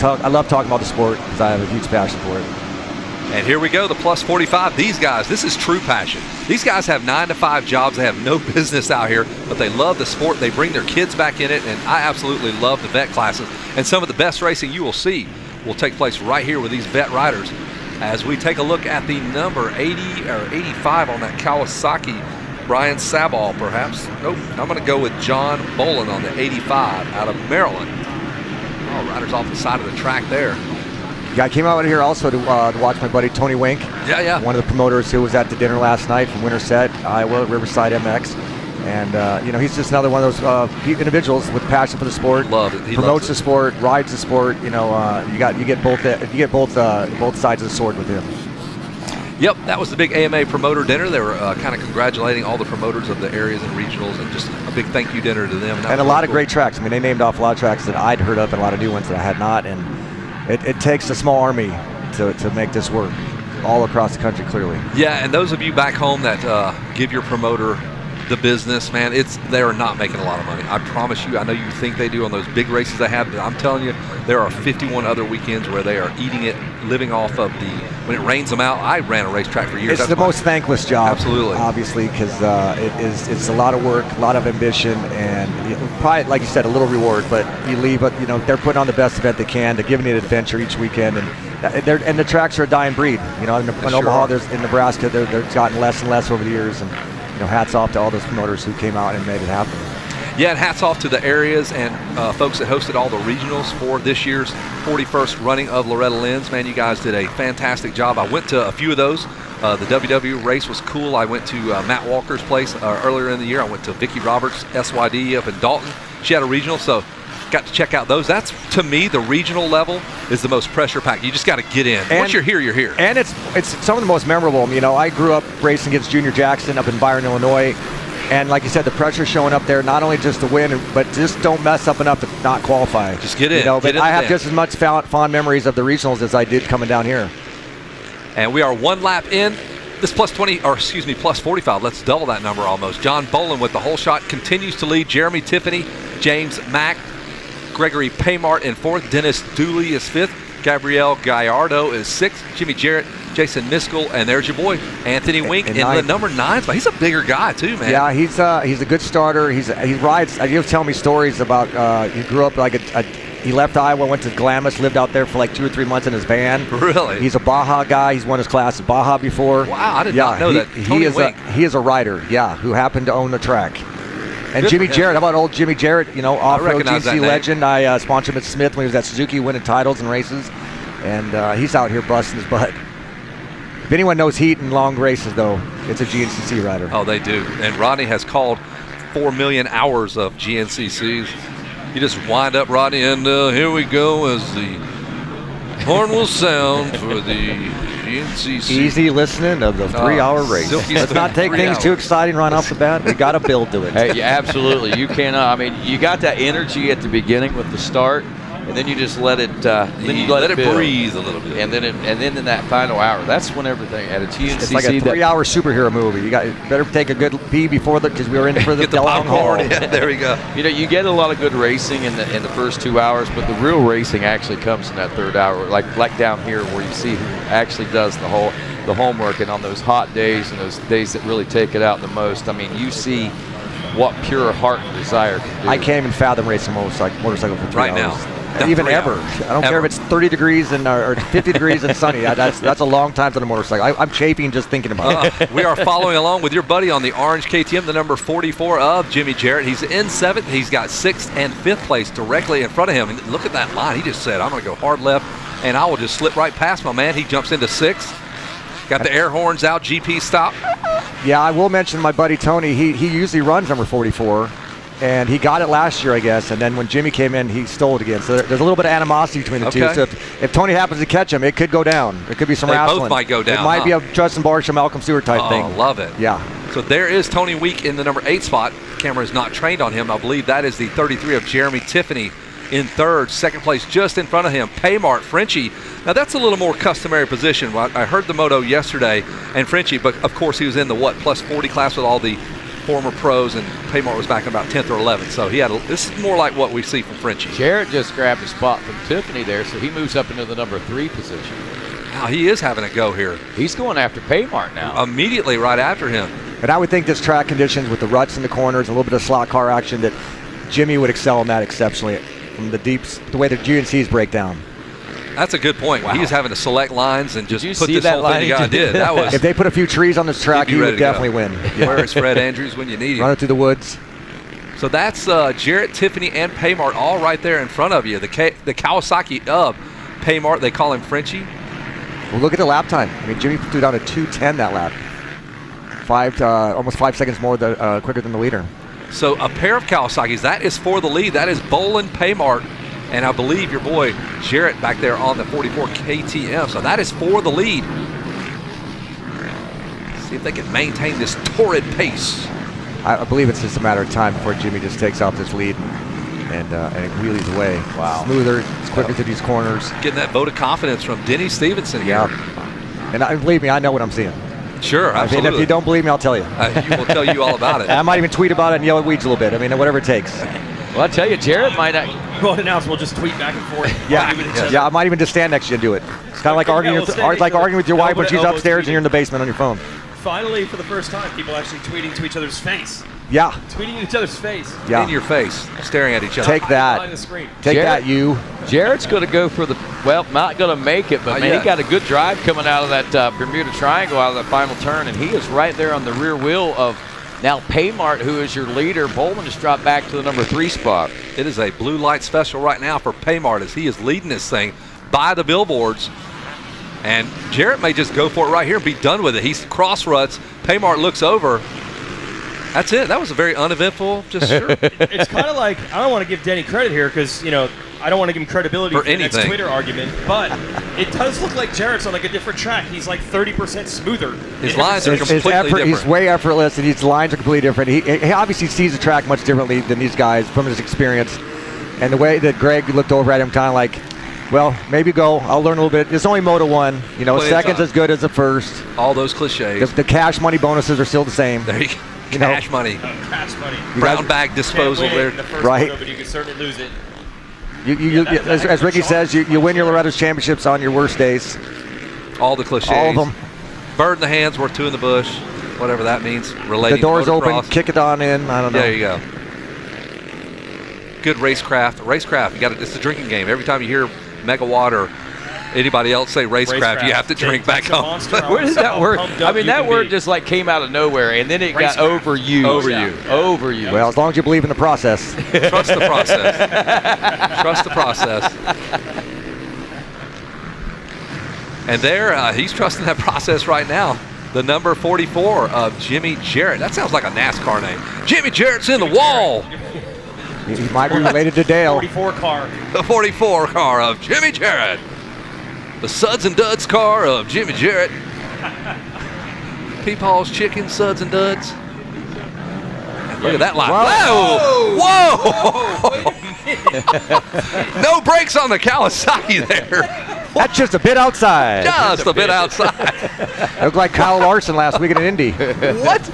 I love talking about the sport because I have a huge passion for it. And here we go, the plus 45. These guys, this is true passion. These guys have 9-to-5 jobs. They have no business out here, but they love the sport. They bring their kids back in it, and I absolutely love the vet classes. And some of the best racing you will see will take place right here with these vet riders. As we take a look at the number 80 or 85 on that Kawasaki, Brian Sabal, perhaps. Nope, I'm going to go with John Bolin on the 85 out of Maryland. Oh, riders off the side of the track there. Yeah, I came out here also to watch my buddy Tony Wink. Yeah. One of the promoters who was at the dinner last night from Winterset, Iowa, Riverside MX. And, he's just another one of those individuals with passion for the sport. Love it. He promotes the sport, rides the sport. You get both sides of the sword with him. Yep, that was the big AMA promoter dinner. They were kind of congratulating all the promoters of the areas and regionals, and just a big thank you dinner to them. And a lot of great tracks. I mean, they named off a lot of tracks that I'd heard of and a lot of new ones that I had not. And it takes a small army to make this work all across the country, clearly. Yeah, and those of you back home that give your promoter the business, man, they are not making a lot of money. I promise you. I know you think they do on those big races they have, but I'm telling you, there are 51 other weekends where they are eating it, living off of when it rains them out. I ran a racetrack for years. It's the most thankless job, absolutely, obviously, because it's a lot of work, a lot of ambition, and probably, like you said, a little reward. But you leave, they're putting on the best event they can. They're giving you an adventure each weekend, and the tracks are a dying breed. In Omaha, in Nebraska, they've gotten less and less over the years, and hats off to all those promoters who came out and made it happen. Yeah, and hats off to the areas and folks that hosted all the regionals for this year's 41st running of Loretta Lynn's. Man, you guys did a fantastic job. I went to a few of those. The WW race was cool. I went to Matt Walker's place earlier in the year. I went to Vicki Roberts' SYD up in Dalton. She had a regional, so got to check out those. That's, to me, the regional level is the most pressure packed. You just got to get in. Once you're here, you're here. And it's some of the most memorable. I grew up racing against Junior Jackson up in Byron, Illinois. And like you said, the pressure showing up there, not only just to win, but just don't mess up enough to not qualify. Just get in. But I have just as much fond memories of the regionals as I did coming down here. And we are one lap in. This plus 45. Let's double that number almost. John Bolin with the whole shot continues to lead. Jeremy Tiffany, James Mack, Gregory Paymart in fourth. Dennis Dooley is fifth. Gabriel Gallardo is sixth. Jimmy Jarrett, Jason Miskell, and there's your boy Anthony Wink in the number 9 spot. He's a bigger guy too, man. Yeah, he's a good starter. He rides. He was telling me stories about he grew up he left Iowa, went to Glamis, lived out there for like 2 or 3 months in his van. Really? He's a Baja guy. He's won his class at Baja before. Wow, I did not know that. He is a rider. Yeah, who happened to own the track. And Jimmy Jarrett, how about old Jimmy Jarrett? Off-road GC legend. I sponsored him at Smith when he was at Suzuki, winning titles and races. And he's out here busting his butt. If anyone knows heat and long races, though, it's a GNCC rider. Oh, they do. And Rodney has called 4 million hours of GNCCs. You just wind up, Rodney, and here we go as the horn will sound for the GNCC. Easy listening of the 3-hour race. Let's not take things too exciting right off the bat. We got to build to it. Hey, yeah, absolutely. You cannot. I mean, you got that energy at the beginning with the start, and then you just let it. Let it breathe a little bit, and then in that final hour, that's when everything at a GNCC. It's like a 3-hour superhero movie. You better take a good pee before because we were in for the long haul. Yeah, there we go. You get a lot of good racing in the first 2 hours, but the real racing actually comes in that third hour, like down here where you see who actually does the homework, and on those hot days and those days that really take it out the most. I mean, you see what pure heart and desire can do. I can't even fathom racing a motorcycle for 3 hours. Right now. Even ever. I don't care if it's 30 degrees or 50 degrees and sunny. That's a long time on a motorcycle. I'm chafing just thinking about it. We are following along with your buddy on the orange KTM, the number 44 of Jimmy Jarrett. He's in 7th. He's got 6th and 5th place directly in front of him. And look at that line. He just said, I'm going to go hard left, and I will just slip right past my man. He jumps into 6th. Got the air horns out, GP stop. Yeah, I will mention my buddy Tony. He usually runs number 44. And he got it last year, I guess, and then when Jimmy came in, he stole it again. So there's a little bit of animosity between the two. So if Tony happens to catch him, it could go down. There could be some wrestling. Both might go down. It might be a Justin Barsham, Malcolm Stewart type thing. Oh, love it. Yeah. So there is Tony Week in the number 8 spot. Camera is not trained on him. I believe that is the 33 of Jeremy Tiffany in 3rd. 2nd place just in front of him, Paymart Frenchie. Now that's a little more customary position. I heard the Moto yesterday, and Frenchie, but of course he was in the plus 40 class with all the former pros, and Paymart was back in about 10th or 11th. So this is more like what we see from Frenchie. Jarrett just grabbed a spot from Tiffany there, so he moves up into the number 3 position. Wow, he is having a go here. He's going after Paymart now. Immediately right after him. And I would think this track conditions with the ruts in the corners, a little bit of slot car action, that Jimmy would excel in that exceptionally from the deeps, the way the GNCs break down. That's a good point. Wow. He was having to select lines and just put this that whole line thing he together. just Did. That was. If they put a few trees on this track, He'd be he ready would to go. definitely win. Where is Fred Andrews when you need him? Run it through the woods. So that's Jarrett, Tiffany, and Paymart all right there in front of you. The Kawasaki of Paymart, they call him Frenchie. Well, look at the lap time. I mean, Jimmy threw down a 2:10 that lap. Almost 5 seconds more quicker than the leader. So a pair of Kawasaki's. That is for the lead. That is Bolin, Paymart, and I believe your boy Jarrett back there on the 44 KTM. So that is for the lead. See if they can maintain this torrid pace. I believe it's just a matter of time before Jimmy just takes off this lead and wheelies away. Wow. Smoother, it's quicker through these corners. Getting that vote of confidence from Denny Stevenson here. Yeah. And believe me, I know what I'm seeing. Sure, I mean, absolutely. if you don't believe me, I'll tell you. He will tell you all about it. I might even tweet about it and yell at weeds a little bit. I mean, whatever it takes. Well, I tell you, Jarrett might not. Well, now we'll just tweet back and forth. Yeah, I might even just stand next to you and do it. It's kind of like arguing with your wife when she's upstairs and you're in the basement on your phone. Finally, for the first time, people actually tweeting to each other's face. Yeah. Tweeting in each other's face. Yeah. In your face, staring at each other. Take that. Behind the screen. Take Jarrett- that, you. Jarrett's going to go for the, well, not going to make it, but Not man, yet. he got a good drive coming out of that Bermuda Triangle, out of that final turn, and he is right there on the rear wheel of now Paymart, who is your leader. Bowman just dropped back to the number 3 spot. It is a blue light special right now for Paymart as he is leading this thing by the billboards. And Jarrett may just go for it right here and be done with it. He's cross ruts. Paymart looks over. That's it. That was a very uneventful, just sure. It's kind of like, I don't want to give Denny credit here because, you know, I don't want to give him credibility For for the next anything. Twitter argument, but it does look like Jarrett's on like a different track. He's like 30% smoother. His lines are His completely different. He's way effortless, and his lines are completely different. He obviously sees the track much differently than these guys from his experience. And the way that Greg looked over at him, kind of like, well, maybe go. I'll learn a little bit. It's only Moto 1. You know, Plenty of second's time. as good as the first. All those cliches. The cash money bonuses are still the same. There you go. You know, Cash money. Cash money. Brown bag disposal Can't win there. it in the first Right. Moto, but you can certainly lose it. As Ricky says, you win your Loretta's championships on your worst days. All the cliches. All of them. Bird in the hands, worth 2 in the bush. Whatever that means. The Relating door's to open. motocross. Kick it on in. I don't know. There you go. Good racecraft. Racecraft. You got it. It's a drinking game. Every time you hear Megawatt or anybody else say racecraft, you have to drink back home. Where does that word? I mean, that word just like came out of nowhere, and then it got Racecraft. overused. Overused. Well, as long as you believe in the process. Trust the process. Trust the process. And there, he's trusting that process right now. The number 44 of Jimmy Jarrett. That sounds like a NASCAR name. Jimmy Jarrett's in the wall. He might be related to Dale. 44 car. The 44 car of Jimmy Jarrett. The Suds and Duds car of Jimmy Jarrett. Peepaw's Chicken, Suds and Duds. And look at that line. Whoa! Whoa! No brakes on the Kawasaki there. That's just a bit outside. Just a bit outside. Looked like Kyle Larson last week in Indy. What?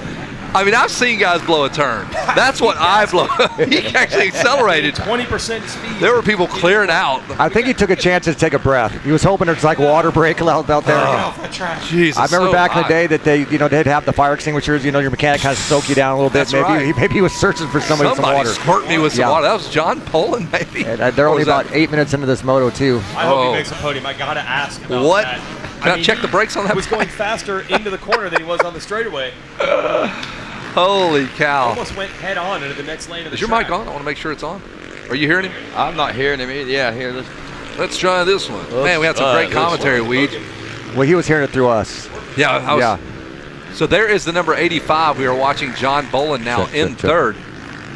I mean, I've seen guys blow a turn. That's what I blow. He actually accelerated. 20% speed. There were people clearing out. I think he took a chance to take a breath. He was hoping there's like water break out there. Off the track. Jesus, I remember so back in hot. the day that they'd have the fire extinguishers. You know, your mechanic kind of soak you down a little bit. That's right. Maybe he was searching for somebody with some Somebody water. squirt me with some Yeah. water. That was John Poland, maybe. And, they're Or only was that- about 8 minutes into this Moto too. I hope Oh. he makes a podium. I gotta ask about What? that. Can I check the brakes on that He was bike? going faster into the corner than he was on the straightaway. Holy cow. Almost went head on into the next lane of the Is your track. mic on? I want to make sure it's on. Are you hearing him? I'm not hearing him. Yeah, here. Let's try this one. Man, we had some great commentary, Weed. Well, he was hearing it through us. Yeah, I was, Yeah, So there is the number 85. We are watching John Boland now in check. third.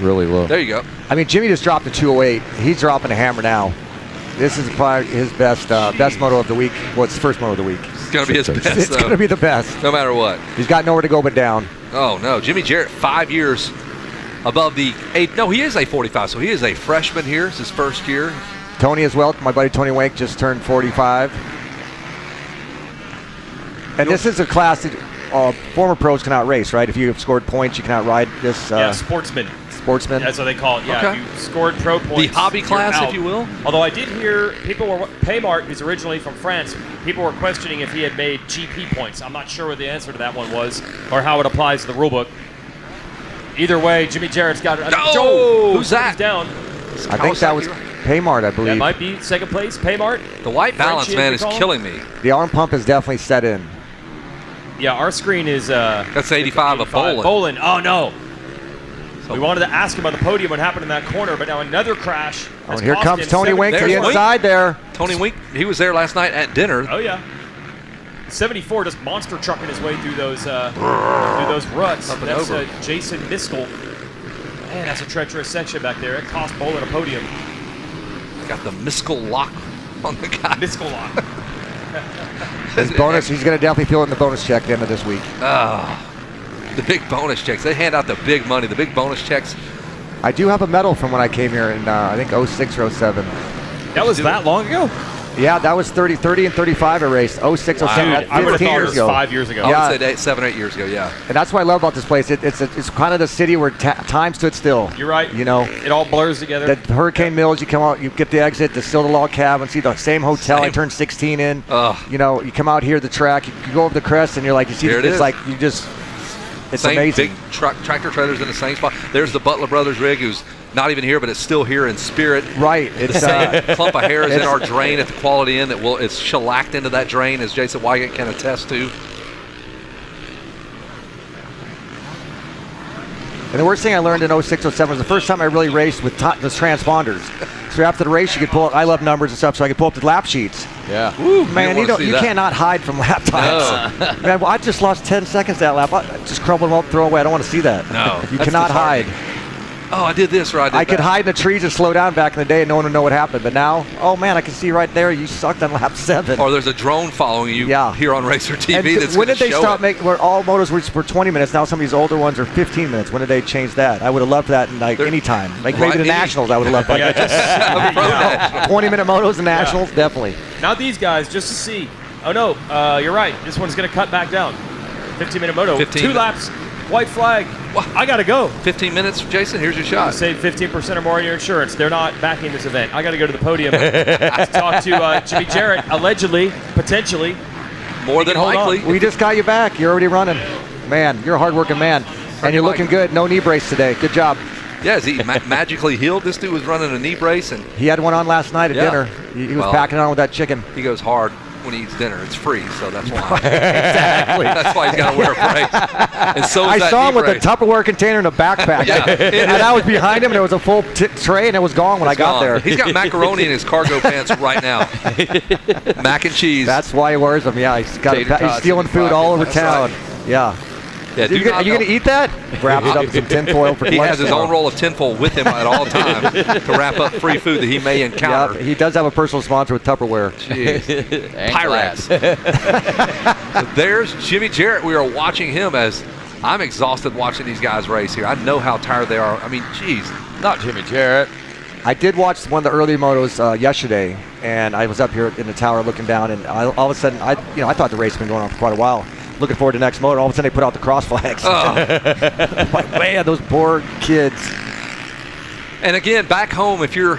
really low. There you go. I mean, Jimmy just dropped a 208. He's dropping a hammer now. This is probably his best moto of the week. Well, it's the first moto of the week. It's going to be his best, It's going to though, be the best. no matter what. He's got nowhere to go but down. Oh, no. Jimmy Jarrett, 5 years above the 8. No, he is a 45, so he is a freshman here. It's his first year. Tony as well. My buddy Tony Wank just turned 45. And this is a class that former pros cannot race, right? If you have scored points, you cannot ride this. Yeah, sportsman. Sportsman. That's what they call it. Yeah, Okay. you scored pro points. The hobby you're class, out. if you will. Although I did hear Paymart, who's originally from France, people were questioning if he had made GP points. I'm not sure what the answer to that one was or how it applies to the rule book. Either way, Jimmy Jarrett's got it. Oh, who's that? He's down. I think that was Paymart, I believe. That might be second place. Paymart. The white balance, Frenchie, man, we is call him? killing me. The arm pump is definitely set in. Yeah, our screen is. That's 85 of Bolin. Bolin. Oh no. So- We wanted to ask him about the podium, what happened in that corner, but now another crash. Oh, has and here cost comes him Tony Wink to the There's Wink. inside there. Tony Wink, he was there last night at dinner. Oh yeah. 74 just monster trucking his way through those ruts. Up and That's over. Jason Miskell. Man, that's a treacherous section back there. It cost Bolin a podium. Got the Miskell lock on the guy. Miskell lock. His bonus, he's going to definitely feel it in the bonus check at the end of this week. The big bonus checks. They hand out the big money, the big bonus checks. I do have a medal from when I came here in, I think, 06 or 07. That was that long ago? Yeah, that was 30 and 35 I raced. 06, 07, Dude, I would have 15 thought it years was ago. 5 years ago. I Yeah. would say 7 or 8 years ago, yeah. And that's what I love about this place. It's kind of the city where time stood still. You're right. You know, It all blurs together. the Hurricane Mills, you come out, you get the exit, the Still the Log Cabin, see the same hotel I Same. turned 16 in. Ugh. You know, you come out here, the track, you go over the crest, and you're like, you see, Here it it's is. like, you just, it's Same amazing. big tractor trailers in the same spot. There's the Butler Brothers rig, who's not even here, but it's still here in spirit. Right. The It's same clump of hair is in it's- our drain at the Quality Inn it's shellacked into that drain, as Jason Wygant can attest to. And the worst thing I learned in 06, 07 was the first time I really raced with the transponders. So after the race, you could pull up, I love numbers and stuff, so I could pull up the lap sheets. Yeah. Ooh, Man, you cannot hide from lap times. Man, well, I just lost 10 seconds that lap. I just crumble them up, throw away. I don't want to see that. No, You that's cannot hide. disheartening. Oh, I did this or I did I could that. hide in the trees and slow down back in the day and no one would know what happened. But now, oh man, I can see right there. You sucked on lap 7. Or there's a drone following you Yeah. here on Racer TV. And that's when gonna did they show stop it. making where all motos were for 20 minutes? Now some of these older ones are 15 minutes. When did they change that? I would have loved that in like any time. Like Right, maybe the any- Nationals, I would have loved that. A pro national. 20-minute motos and Nationals, definitely. Now these guys, just to see. Oh no, you're right. This one's going to cut back down. 15-minute moto. 15 2 laps. White flag. What? I got to go. 15 minutes, Jason, here's your shot. Save 15% or more on your insurance. They're not backing this event. I got to go to the podium to talk to Jimmy Jarrett, allegedly, potentially. More than hold on. likely. We just got you back. You're already running. Man, you're a hard-working man. And you're looking good. No knee brace today. Good job. Yeah, is he magically healed? This dude was running a knee brace, and He had one on last night at Yeah. dinner. He was Well- packing it on with that chicken. he goes hard when he eats dinner. It's free, so that's why. Exactly. That's why he's got to wear a brace. And so is I that saw him knee with a brace. Tupperware container and a backpack. Yeah. And I was behind him, and there was a full tray, and it was gone when I got Gone. there. He's got macaroni in his cargo pants right now. Mac and cheese. That's why he wears them. Yeah, he's got. Tater He's tots stealing in his food all over pocket. town. Yeah. yeah, do not Are you know. going to eat that? Wrap it up in some tinfoil for He lunch has his tomorrow. own roll of tinfoil with him at all times to wrap up free food that he may encounter. Yep, he does have a personal sponsor with Tupperware. Jeez. And Pyrex. glass. There's Jimmy Jarrett. We are watching him as I'm exhausted watching these guys race here. I know how tired they are. I mean, geez. Not Jimmy Jarrett. I did watch one of the early motos yesterday, and I was up here in the tower looking down, and all of a sudden, I thought the race had been going on for quite a while. Looking forward to the next moto. All of a sudden, they put out the cross flags. Oh. Like, man, those poor kids. And again, back home, if you're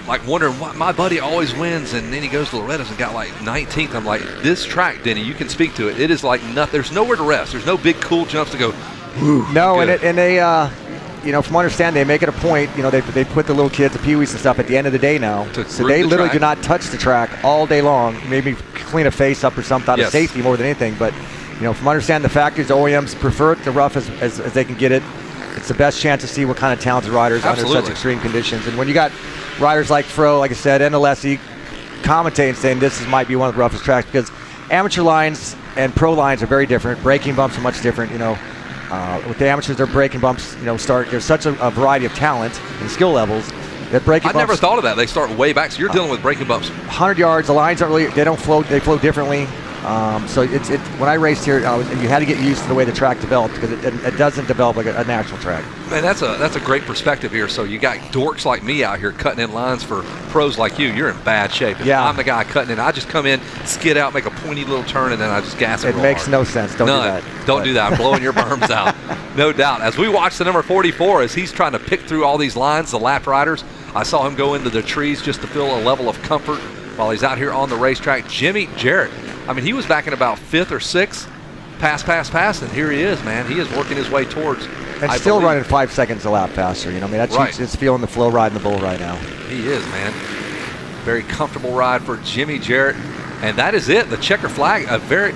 like wondering why my buddy always wins, and then he goes to Loretta's and got like 19th, I'm like, this track, Denny, you can speak to it. It is like nothing. There's nowhere to rest. There's no big cool jumps to go. No, Good. and they, from what I understand, they make it a point. They put the little kids, the peewees and stuff, at the end of the day now. To So root they the literally track. do not touch the track all day long. Maybe clean a face up or something out of Yes. safety more than anything. But from what I understand, the factories, the OEMs prefer it the rough as they can get it. It's the best chance to see what kind of talented riders under Absolutely. such extreme conditions. And when you got riders like Fro, like I said, and Alessi commentating saying this might be one of the roughest tracks, because amateur lines and pro lines are very different. Braking bumps are much different. With the amateurs, their braking bumps, there's such a variety of talent and skill levels that braking I bumps. never thought of that. They start way back, so you're dealing with braking bumps. 100 yards, the lines aren't really, they don't flow, they flow differently. So when I raced here, and you had to get used to the way the track developed because it doesn't develop like a natural track. Man, that's a great perspective here. So you got dorks like me out here cutting in lines for pros like you. You're in bad shape. If I'm the guy cutting in, I just come in, skid out, make a pointy little turn, and then I just gas it. It makes no sense. Don't do that. Don't do that. I'm blowing your berms out. No doubt. As we watch the number 44, as he's trying to pick through all these lines, the lap riders, I saw him go into the trees just to feel a level of comfort while he's out here on the racetrack. Jimmy Jarrett, I mean, he was back in about 5th or 6th. Pass, and here he is, man. He is working his way towards. And still running 5 seconds a lap faster. You know, I mean, that's right. It's feeling the flow ride in the bull right now. He is, man. Very comfortable ride for Jimmy Jarrett, and that is it. The checker flag, a very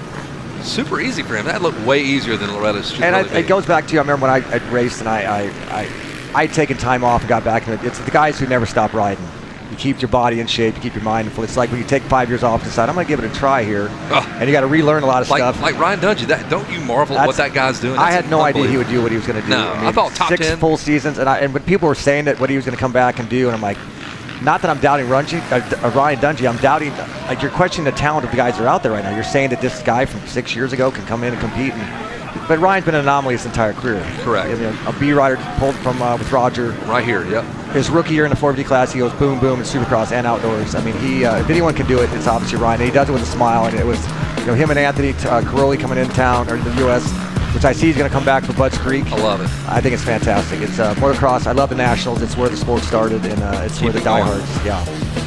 super easy for him. That looked way easier than Loretta's. And it goes back to, I remember when I raced and I'd taken time off and got back. And it's the guys who never stop riding. You keep your body in shape, you keep your mind full. It's like when you take 5 years off and decide, I'm going to give it a try here. And you got to relearn a lot of stuff. Like Ryan Dungey, don't you marvel at what that guy's doing? I had no idea he would do what he was going to do. No, I thought top 10. 6 full seasons. And when people were saying that what he was going to come back and do, and I'm like, not that I'm doubting Ryan Dungey, I'm doubting, like, you're questioning the talent of the guys that are out there right now. You're saying that this guy from 6 years ago can come in and compete. But Ryan's been an anomaly his entire career. Correct. I mean, a B rider pulled from with Roger. Right here, yep. His rookie year in the 450 class, he goes boom, boom in Supercross and outdoors. I mean, if anyone can do it, it's obviously Ryan. And he does it with a smile. And it was, him and Anthony Caroli coming in town, or the U.S., which I see he's going to come back for Budds Creek. I love it. I think it's fantastic. It's motocross. I love the Nationals. It's where the sport started, and it's where the diehards. Yeah.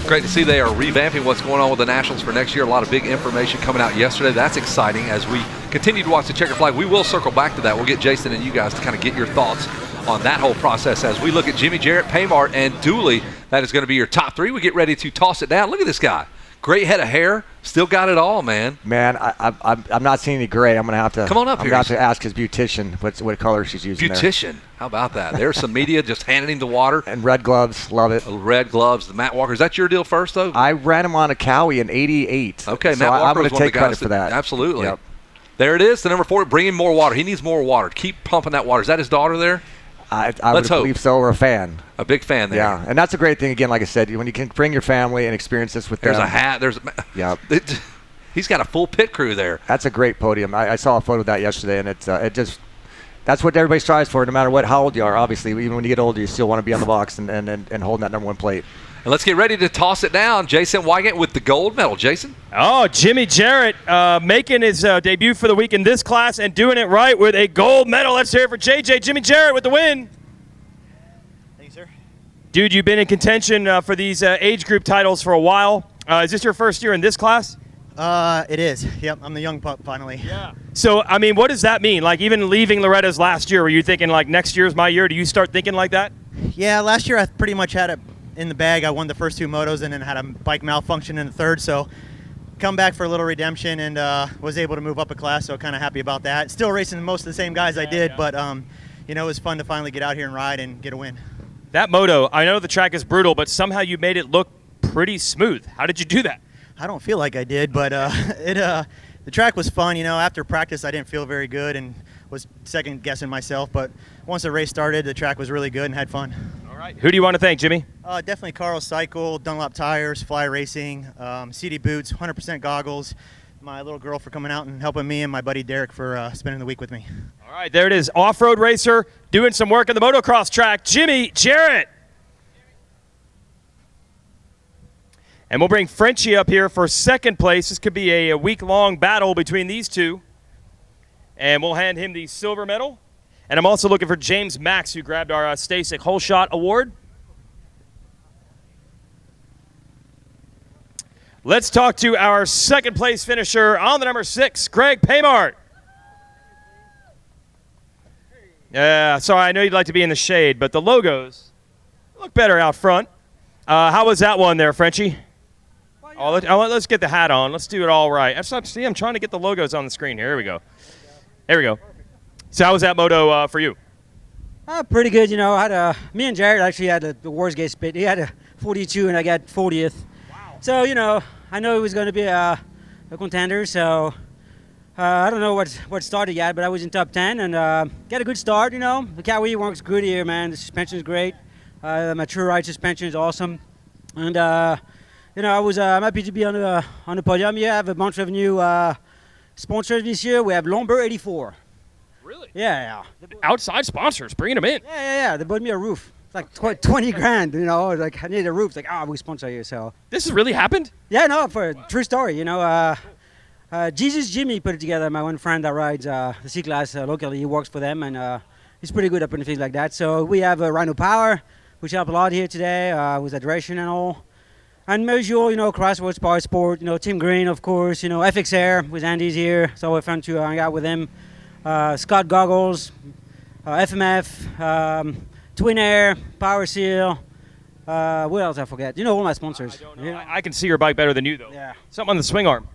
Great to see they are revamping what's going on with the Nationals for next year. A lot of big information coming out yesterday. That's exciting as we continue to watch the checker flag. We will circle back to that. We'll get Jason and you guys to kind of get your thoughts on that whole process as we look at Jimmy Jarrett, Paymart, and Dooley. That is going to be your top 3. We get ready to toss it down. Look at this guy. Great head of hair. Still got it all, man. Man, I'm not seeing any gray. I'm going to have to. Come on up here. I'm going to have to ask his beautician what color she's using. Beautician. There. How about that? There's some media just handing him the water. And red gloves. Love it. Red gloves. The Matt Walker. Is that your deal first, though? I ran him on a Cowie in '88. Okay, so Matt Walker. I'm going to take credit for that. Absolutely. Yep. There it is. The number 4. Bring him more water. He needs more water. Keep pumping that water. Is that his daughter there? I would believe so, or a fan. A big fan there. Yeah, and that's a great thing, again, like I said, when you can bring your family and experience this with them. There's a hat. Yeah. He's got a full pit crew there. That's a great podium. I saw a photo of that yesterday, and that's what everybody strives for, no matter how old you are. Obviously, even when you get older, you still want to be on the box and holding that number 1 plate. And let's get ready to toss it down. Jason Wygant with the gold medal. Jason? Oh, Jimmy Jarrett making his debut for the week in this class and doing it right with a gold medal. Let's hear it for JJ. Jimmy Jarrett with the win. Thanks, sir. Dude, you've been in contention for these age group titles for a while. Is this your first year in this class? It is. Yep, I'm the young pup finally. Yeah. So, I mean, what does that mean? Like, even leaving Loretta's last year, were you thinking, like, next year's my year? Do you start thinking like that? Yeah, last year I pretty much had it in the bag. I won the first 2 motos and then had a bike malfunction in the 3rd. So, come back for a little redemption and was able to move up a class. So, kind of happy about that. Still racing most of the same guys I did, but it was fun to finally get out here and ride and get a win. That moto, I know the track is brutal, but somehow you made it look pretty smooth. How did you do that? I don't feel like I did, but the track was fun. After practice, I didn't feel very good and was second guessing myself. But once the race started, the track was really good and had fun. All right. Who do you want to thank, Jimmy? Definitely Carl Cycle, Dunlop Tires, Fly Racing, CD Boots, 100% Goggles, my little girl for coming out and helping me, and my buddy Derek for spending the week with me. All right, there it is. Off-road racer doing some work on the motocross track, Jimmy Jarrett. And we'll bring Frenchie up here for 2nd place. This could be a week-long battle between these two. And we'll hand him the silver medal. And I'm also looking for James Max, who grabbed our Stasic Whole Shot Award. Let's talk to our 2nd place finisher on the number 6, Greg Paymart. Yeah, sorry, I know you'd like to be in the shade, but the logos look better out front. How was that one there, Frenchie? Oh, let's get the hat on. Let's do it all right. I'm trying to get the logos on the screen here. Here we go. There we go. So how was that moto for you? Pretty good. I had me and Jared actually had the Warsgate split. He had a 42 and I got 40th. Wow. So, I know it was going to be a contender. So I don't know what started yet, but I was in top 10 and got a good start, The Cowie works good here, man. The suspension is great. The mature ride suspension is awesome. And, I was I'm happy to be on the podium. Yeah, I have a bunch of new sponsors this year. We have Lumber 84. Really? Yeah. Outside sponsors, bringing them in. Yeah. They bought me a roof. It's like 20 grand, you know. Like, I need a roof. It's like, we sponsor you, so. This has really happened? Yeah, no, for a true story, you know. Jesus Jimmy put it together. My one friend that rides the C-Class locally, he works for them, and he's pretty good at putting things like that. So we have Rhino Power, which helped a lot here today with hydration and all. And as usual, you know, Crossroads Power Sport, you know, Tim Green, of course, you know, FX Air with Andy's here. So we're fun to hang out with him. Scott Goggles, FMF, Twin Air, Power Seal. What else I forget? You know all my sponsors. I don't know. I can see your bike better than you, though. Yeah. Something on the swing arm.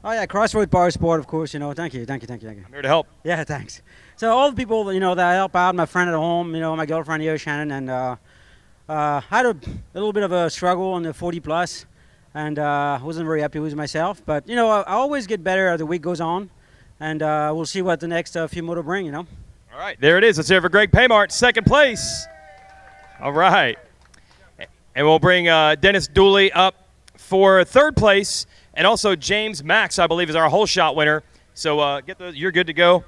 Oh, yeah, Crossroads Power Sport, of course, you know. Thank you. I'm here to help. Yeah, thanks. So all the people, you know, that help out, my friend at home, you know, my girlfriend here, Shannon, and had a little bit of a struggle on the 40 plus, and wasn't very happy with myself. But, you know, I always get better as the week goes on, and we'll see what the next few moto bring, you know. All right, there it is. Let's hear it for Greg Paymart, second place. All right. And we'll bring Dennis Dooley up for third place, and also James Max, I believe, is our whole shot winner. So you're good to go.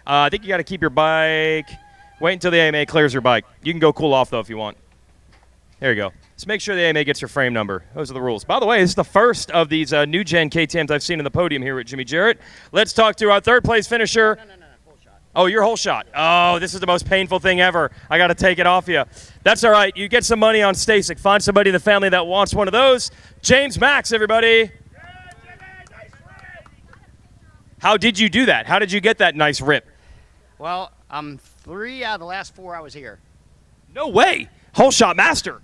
I think you got to keep your bike. Wait until the AMA clears your bike. You can go cool off, though, if you want. There you go. Just make sure the AMA gets your frame number. Those are the rules. By the way, this is the first of these new-gen KTMs I've seen in the podium here with Jimmy Jarrett. Let's talk to our third-place finisher. No, whole shot. Oh, your whole shot. Oh, this is the most painful thing ever. I got to take it off you. That's all right. You get some money on Stasic. Find somebody in the family that wants one of those. James Max, everybody. How did you do that? How did you get that nice rip? Well, 3 out of the last 4 I was here. No way. Whole shot master.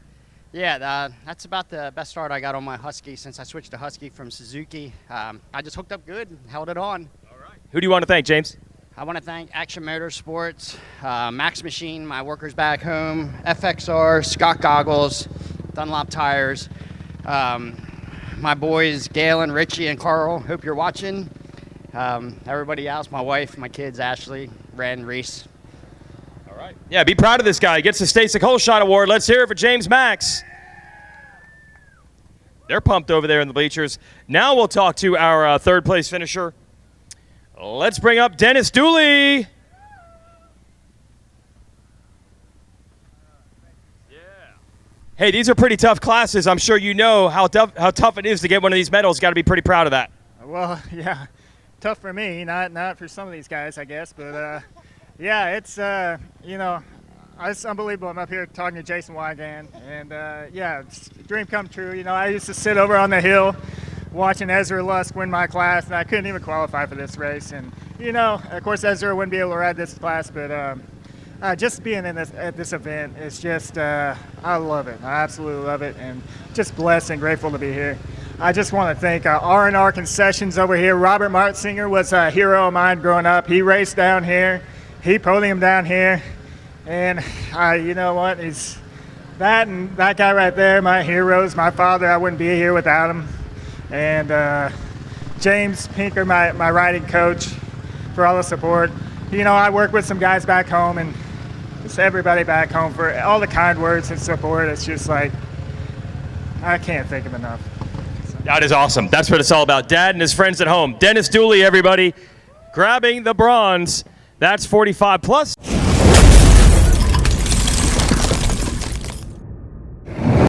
Yeah, that's about the best start I got on my Husky since I switched to Husky from Suzuki. I just hooked up good and held it on. All right. Who do you want to thank, James? I want to thank Action Motorsports, Max Machine, my workers back home, FXR, Scott Goggles, Dunlop Tires, my boys Galen, Richie, and Carl. Hope you're watching. Everybody else, my wife, my kids, Ashley, Ren, Reese. All right. Yeah, be proud of this guy. He gets the Stasic Whole Shot Award. Let's hear it for James Max. They're pumped over there in the bleachers. Now we'll talk to our third place finisher. Let's bring up Dennis Dooley. Yeah. Hey, these are pretty tough classes. I'm sure you know how tough it is to get one of these medals. Got to be pretty proud of that. Well, yeah. Tough for me, not for some of these guys, I guess. But, yeah, it's, you know, it's unbelievable. I'm up here talking to Jason Wygan. And, yeah, it's a dream come true. You know, I used to sit over on the hill watching Ezra Lusk win my class, and I couldn't even qualify for this race. And, you know, of course, Ezra wouldn't be able to ride this class. But just being at this event is just, I love it. I absolutely love it. And just blessed and grateful to be here. I just want to thank R&R Concessions over here. Robert Martsinger was a hero of mine growing up. He raced down here. He podiumed down here. And you know what? He's that and that guy right there, my heroes, my father. I wouldn't be here without him. And James Pinker, my riding coach, for all the support. You know, I work with some guys back home, and just everybody back home for all the kind words and support. It's just like, I can't thank him enough. That is awesome. That's what it's all about. Dad and his friends at home. Dennis Dooley, everybody, grabbing the bronze. That's 45 plus.